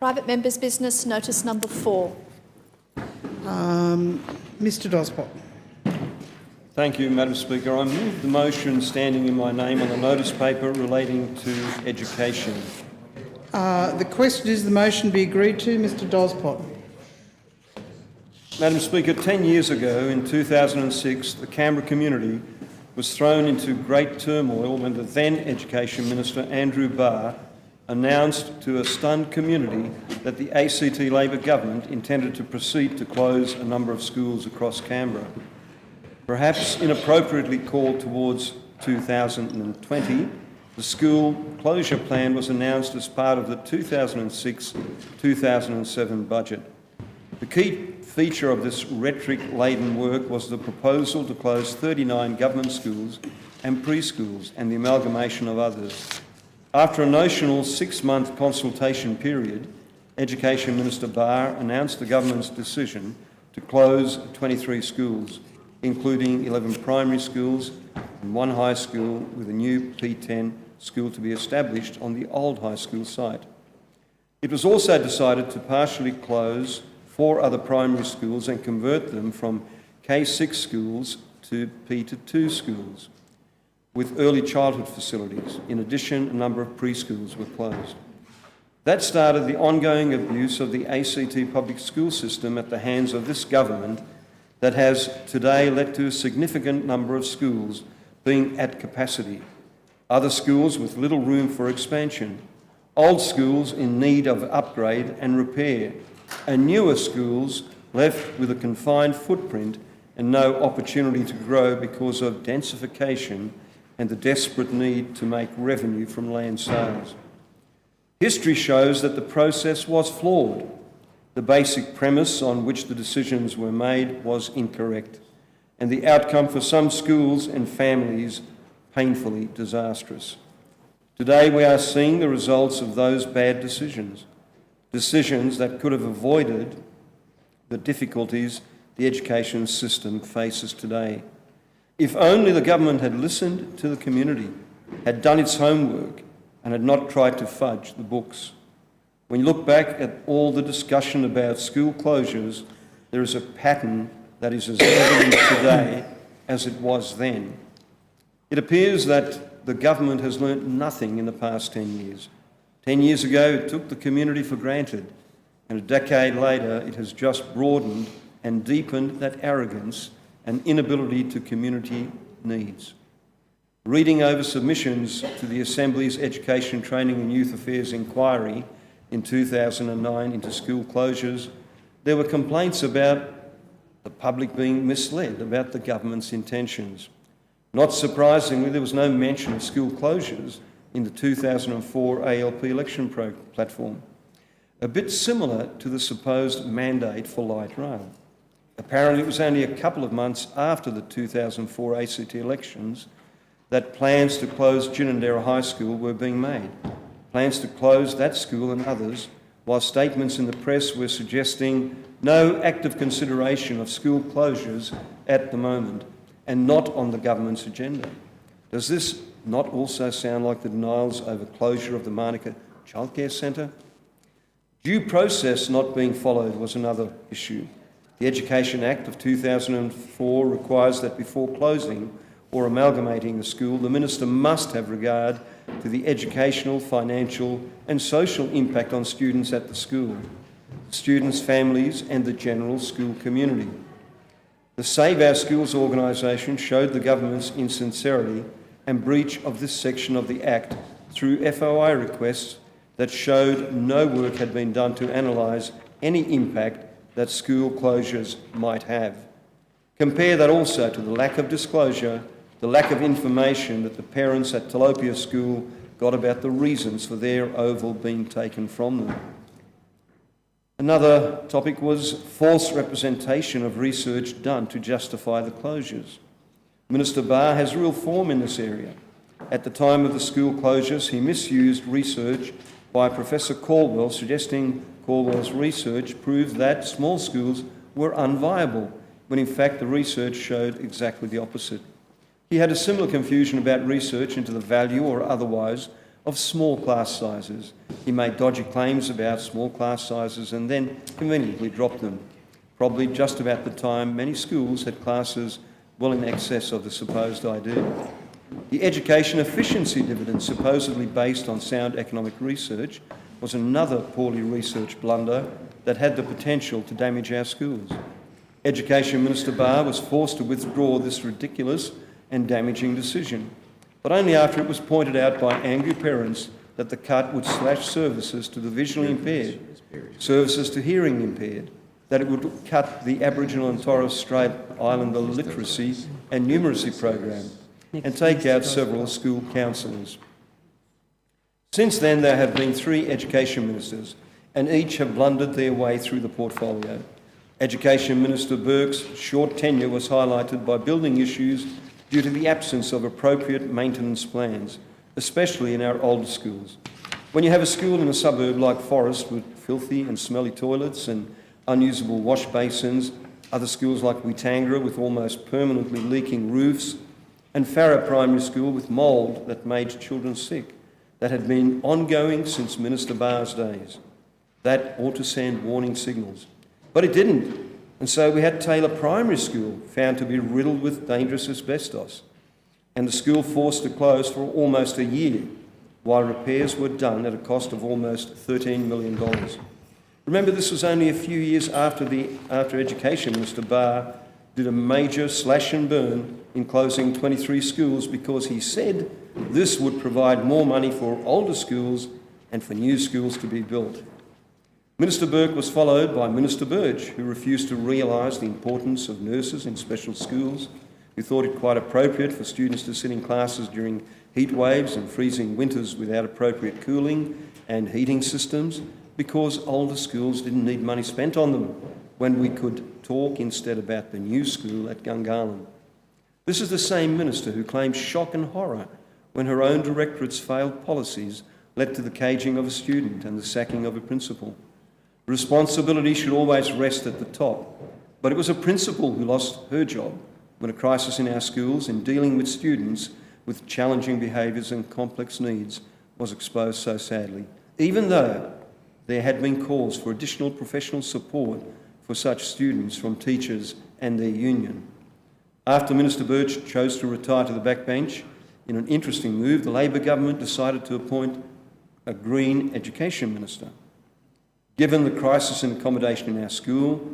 Private Members Business, notice number 4. Mr Dospot. Thank you, Madam Speaker. I move the motion standing in my name on the notice paper relating to education. The question is the motion be agreed to. Mr Dospot. Madam Speaker, 10 years ago, in 2006, the Canberra community was thrown into great turmoil when the then Education Minister, Andrew Barr, announced to a stunned community that the ACT Labor government intended to proceed to close a number of schools across Canberra. Perhaps inappropriately called towards 2020, the school closure plan was announced as part of the 2006-2007 budget. The key feature of this rhetoric-laden work was the proposal to close 39 government schools and preschools and the amalgamation of others. After a notional 6-month consultation period, Education Minister Barr announced the government's decision to close 23 schools, including 11 primary schools and 1 high school, with a new P10 school to be established on the old high school site. It was also decided to partially close 4 other primary schools and convert them from K6 schools to P2 schools, with early childhood facilities. In addition, a number of preschools were closed. That started the ongoing abuse of the ACT public school system at the hands of this government that has today led to a significant number of schools being at capacity, other schools with little room for expansion, old schools in need of upgrade and repair, and newer schools left with a confined footprint and no opportunity to grow because of densification and the desperate need to make revenue from land sales. History shows that the process was flawed. The basic premise on which the decisions were made was incorrect, and the outcome for some schools and families painfully disastrous. Today we are seeing the results of those bad decisions, decisions that could have avoided the difficulties the education system faces today. If only the government had listened to the community, had done its homework, and had not tried to fudge the books. When you look back at all the discussion about school closures, there is a pattern that is as evident today as it was then. It appears that the government has learnt nothing in the past 10 years. 10 years ago, it took the community for granted, and a decade later, it has just broadened and deepened that arrogance and inability to community needs. Reading over submissions to the Assembly's Education, Training and Youth Affairs inquiry in 2009 into school closures, there were complaints about the public being misled about the government's intentions. Not surprisingly, there was no mention of school closures in the 2004 ALP election platform, a bit similar to the supposed mandate for light rail. Apparently, it was only a couple of months after the 2004 ACT elections that plans to close Ginninderra High School were being made. Plans to close that school and others, while statements in the press were suggesting no active consideration of school closures at the moment and not on the government's agenda. Does this not also sound like the denials over closure of the Manuka Childcare Centre? Due process not being followed was another issue. The Education Act of 2004 requires that before closing or amalgamating a school, the Minister must have regard to the educational, financial and social impact on students at the school, students' families and the general school community. The Save Our Schools organisation showed the government's insincerity and breach of this section of the Act through FOI requests that showed no work had been done to analyse any impact that school closures might have. Compare that also to the lack of disclosure, the lack of information that the parents at Tilapia School got about the reasons for their oval being taken from them. Another topic was false representation of research done to justify the closures. Minister Barr has real form in this area. At the time of the school closures, he misused research by Professor Caldwell, suggesting Caldwell's research proved that small schools were unviable, when in fact the research showed exactly the opposite. He had a similar confusion about research into the value or otherwise of small class sizes. He made dodgy claims about small class sizes and then conveniently dropped them, probably just about the time many schools had classes well in excess of the supposed ideal. The education efficiency dividend, supposedly based on sound economic research, was another poorly researched blunder that had the potential to damage our schools. Education Minister Barr was forced to withdraw this ridiculous and damaging decision, but only after it was pointed out by angry parents that the cut would slash services to the visually impaired, services to hearing impaired, that it would cut the Aboriginal and Torres Strait Islander literacy and numeracy program, and take out several school counsellors. Since then, there have been 3 education ministers, and each have blundered their way through the portfolio. Education Minister Burke's short tenure was highlighted by building issues due to the absence of appropriate maintenance plans, especially in our older schools. When you have a school in a suburb like Forest with filthy and smelly toilets and unusable wash basins, other schools like Witangara with almost permanently leaking roofs, and Farrer Primary School with mould that made children sick, that had been ongoing since Minister Barr's days. That ought to send warning signals. But it didn't, and so we had Taylor Primary School found to be riddled with dangerous asbestos, and the school forced to close for almost a year, while repairs were done at a cost of almost $13 million. Remember, this was only a few years after Education Minister Barr did a major slash and burn in closing 23 schools because he said this would provide more money for older schools and for new schools to be built. Minister Burke was followed by Minister Burge, who refused to realise the importance of nurses in special schools, who thought it quite appropriate for students to sit in classes during heat waves and freezing winters without appropriate cooling and heating systems, because older schools didn't need money spent on them, when we could talk instead about the new school at Gungahlin. This is the same minister who claimed shock and horror when her own directorate's failed policies led to the caging of a student and the sacking of a principal. Responsibility should always rest at the top, but it was a principal who lost her job when a crisis in our schools in dealing with students with challenging behaviours and complex needs was exposed so sadly, even though there had been calls for additional professional support for such students from teachers and their union. After Minister Birch chose to retire to the backbench, in an interesting move, the Labor government decided to appoint a Green Education Minister. Given the crisis in accommodation in our school,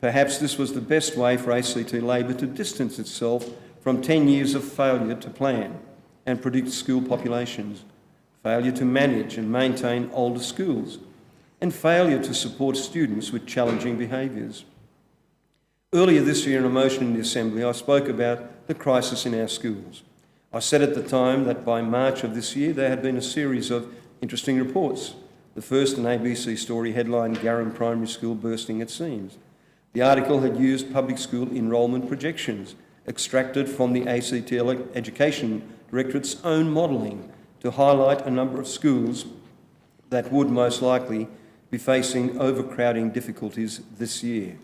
perhaps this was the best way for ACT Labor to distance itself from 10 years of failure to plan and predict school populations, failure to manage and maintain older schools, and failure to support students with challenging behaviours. Earlier this year in a motion in the Assembly, I spoke about the crisis in our schools. I said at the time that by March of this year there had been a series of interesting reports. The first, an ABC story headlined Garran Primary School bursting at seams. The article had used public school enrolment projections extracted from the ACT Education Directorate's own modelling to highlight a number of schools that would most likely be facing overcrowding difficulties this year.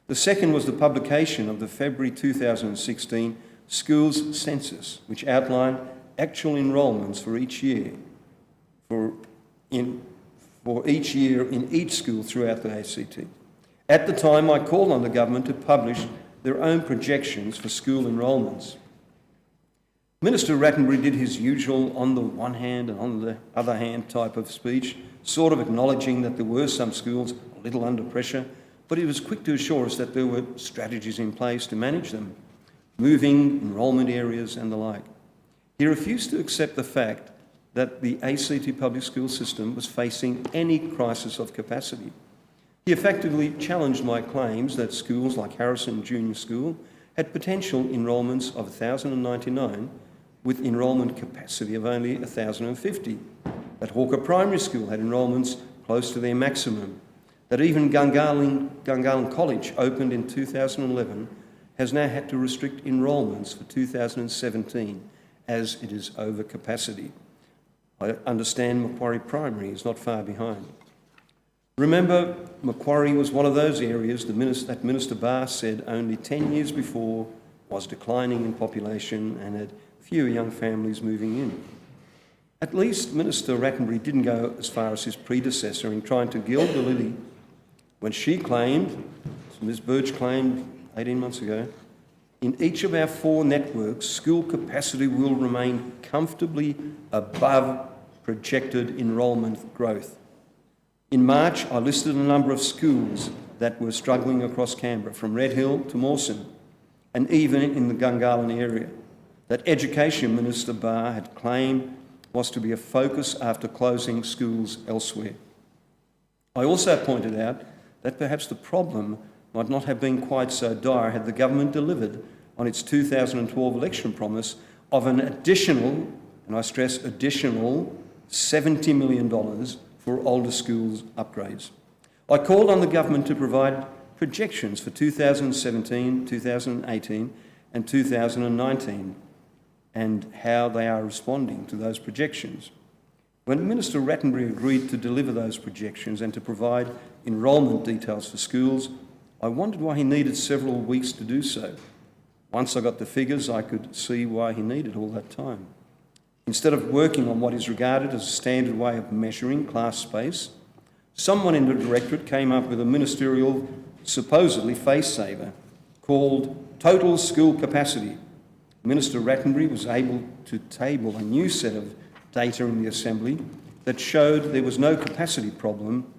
The second was the publication of the February 2016 Schools Census, which outlined actual enrolments for each year, for each year in each school throughout the ACT. At the time, I called on the government to publish their own projections for school enrolments. Minister Rattenbury did his usual on the one hand and on the other hand type of speech, sort of acknowledging that there were some schools a little under pressure, but he was quick to assure us that there were strategies in place to manage them, moving enrolment areas and the like. He refused to accept the fact that the ACT public school system was facing any crisis of capacity. He effectively challenged my claims that schools like Harrison Junior School had potential enrolments of 1,099 with enrolment capacity of only 1,050, that Hawker Primary School had enrolments close to their maximum, that even Gungahlin College, opened in 2011, has now had to restrict enrolments for 2017 as it is over capacity. I understand Macquarie Primary is not far behind. Remember, Macquarie was one of those areas that Minister Barr said only 10 years before was declining in population and had fewer young families moving in. At least Minister Rattenbury didn't go as far as his predecessor in trying to gild the lily when she claimed, as Ms Birch claimed 18 months ago, in each of our 4 networks, school capacity will remain comfortably above projected enrolment growth. In March, I listed a number of schools that were struggling across Canberra, from Red Hill to Mawson, and even in the Gungahlin area, that Education Minister Barr had claimed was to be a focus after closing schools elsewhere. I also pointed out that perhaps the problem might not have been quite so dire had the government delivered on its 2012 election promise of an additional, and I stress additional, $70 million for older schools upgrades. I called on the government to provide projections for 2017, 2018 and 2019 and how they are responding to those projections. When Minister Rattenbury agreed to deliver those projections and to provide enrolment details for schools, I wondered why he needed several weeks to do so. Once I got the figures, I could see why he needed all that time. Instead of working on what is regarded as a standard way of measuring class space, someone in the directorate came up with a ministerial, supposedly face-saver, called total school capacity. Minister Rattenbury was able to table a new set of data in the Assembly that showed there was no capacity problem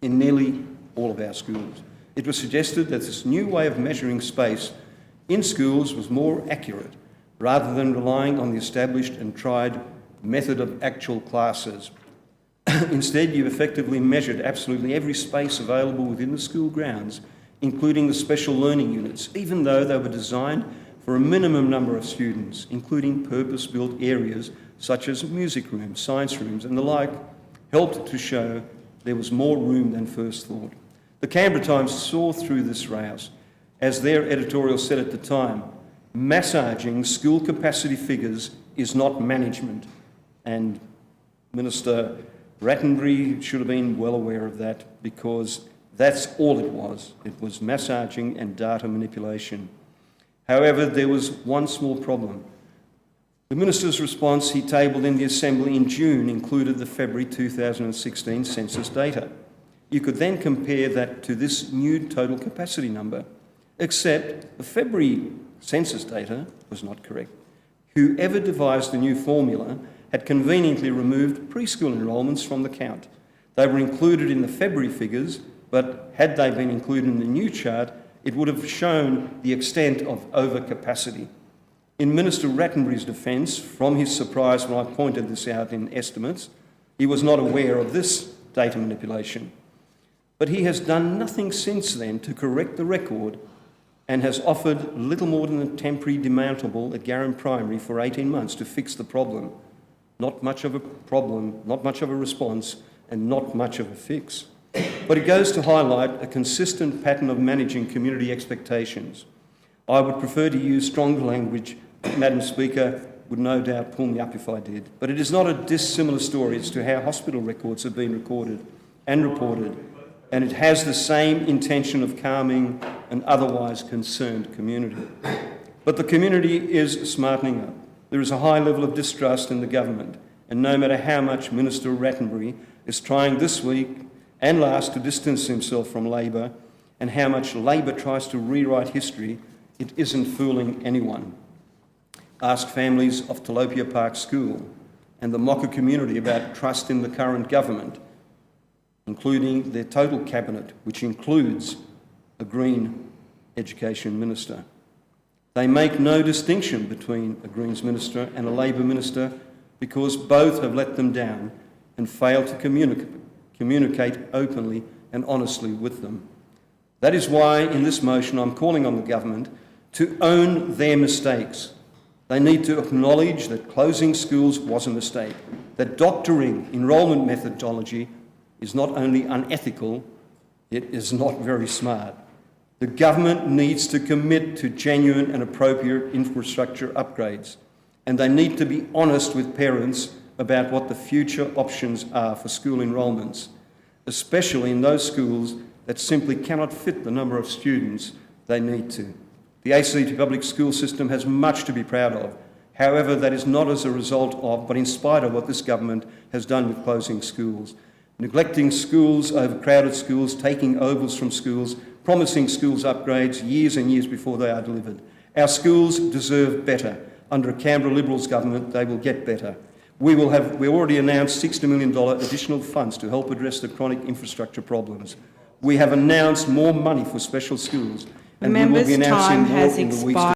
in nearly all of our schools. It was suggested that this new way of measuring space in schools was more accurate, rather than relying on the established and tried method of actual classes. Instead, you've effectively measured absolutely every space available within the school grounds, including the special learning units, even though they were designed for a minimum number of students, including purpose-built areas such as music rooms, science rooms and the like, helped to show there was more room than first thought. The Canberra Times saw through this rouse. As their editorial said at the time, massaging school capacity figures is not management, and Minister Rattenbury should have been well aware of that, because that's all it was. It was massaging and data manipulation. However, there was one small problem. The Minister's response he tabled in the Assembly in June included the February 2016 census data. You could then compare that to this new total capacity number, except the February census data was not correct. Whoever devised the new formula had conveniently removed preschool enrolments from the count. They were included in the February figures, but had they been included in the new chart, it would have shown the extent of overcapacity. In Minister Rattenbury's defence, from his surprise when I pointed this out in estimates, he was not aware of this data manipulation. But he has done nothing since then to correct the record and has offered little more than a temporary demountable at Garran Primary for 18 months to fix the problem. Not much of a problem, not much of a response, and not much of a fix. But it goes to highlight a consistent pattern of managing community expectations. I would prefer to use stronger language. Madam Speaker would no doubt pull me up if I did. But it is not a dissimilar story as to how hospital records have been recorded and reported, and it has the same intention of calming an otherwise concerned community. But the community is smartening up. There is a high level of distrust in the government, and no matter how much Minister Rattenbury is trying this week and last to distance himself from Labor, and how much Labor tries to rewrite history, it isn't fooling anyone. Ask families of Tilapia Park School and the Mocha community about trust in the current government, including their total cabinet, which includes a Green Education Minister. They make no distinction between a Greens Minister and a Labor Minister because both have let them down and failed to communicate openly and honestly with them. That is why in this motion I'm calling on the government to own their mistakes. They need to acknowledge that closing schools was a mistake, that doctoring enrolment methodology is not only unethical, it is not very smart. The government needs to commit to genuine and appropriate infrastructure upgrades, and they need to be honest with parents about what the future options are for school enrolments, especially in those schools that simply cannot fit the number of students they need to. The ACT public school system has much to be proud of. However, that is not as a result of, but in spite of what this government has done with closing schools. Neglecting schools, overcrowded schools, taking ovals from schools, promising schools upgrades years and years before they are delivered. Our schools deserve better. Under a Canberra Liberals government, they will get better. We already announced $60 million additional funds to help address the chronic infrastructure problems. We have announced more money for special schools, and we will be announcing more in the weeks to come.